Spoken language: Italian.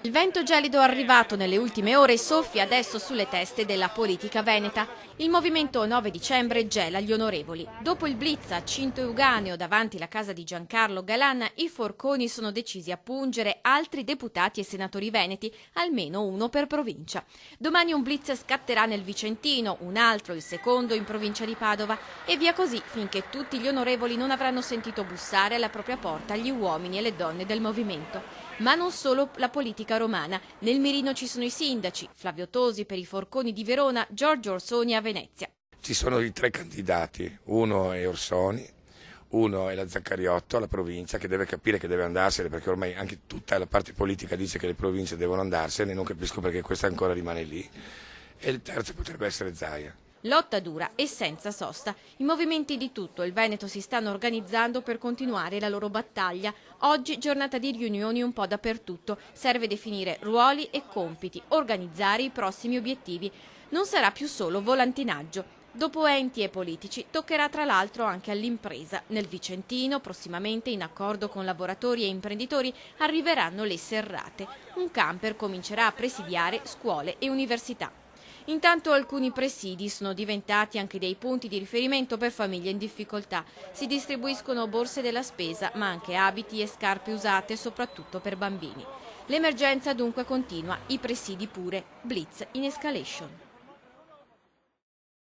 Il vento gelido arrivato nelle ultime ore soffia adesso sulle teste della politica veneta. Il movimento 9 dicembre gela gli onorevoli. Dopo il blitz a Cinto Euganeo davanti alla casa di Giancarlo Galan, i forconi sono decisi a pungere altri deputati e senatori veneti, almeno uno per provincia. Domani un blitz scatterà nel Vicentino, un altro, il secondo, in provincia di Padova, e via così finché tutti gli onorevoli non avranno sentito bussare alla propria porta gli uomini e le donne del movimento. Ma non solo la politica romana. Nel mirino ci sono i sindaci, Flavio Tosi per i Forconi di Verona, Giorgio Orsoni a Venezia. Ci sono i tre candidati, uno è Orsoni, uno è la Zaccariotto alla provincia, che deve capire che deve andarsene, perché ormai anche tutta la parte politica dice che le province devono andarsene, non capisco perché questa ancora rimane lì, e il terzo potrebbe essere Zaia. Lotta dura e senza sosta. I movimenti di tutto il Veneto si stanno organizzando per continuare la loro battaglia. Oggi giornata di riunioni un po' dappertutto. Serve definire ruoli e compiti, organizzare i prossimi obiettivi. Non sarà più solo volantinaggio. Dopo enti e politici, toccherà tra l'altro anche all'impresa. Nel Vicentino, prossimamente in accordo con lavoratori e imprenditori, arriveranno le serrate. Un camper comincerà a presidiare scuole e università. Intanto alcuni presidi sono diventati anche dei punti di riferimento per famiglie in difficoltà. Si distribuiscono borse della spesa, ma anche abiti e scarpe usate, soprattutto per bambini. L'emergenza dunque continua, i presidi pure. Blitz in escalation.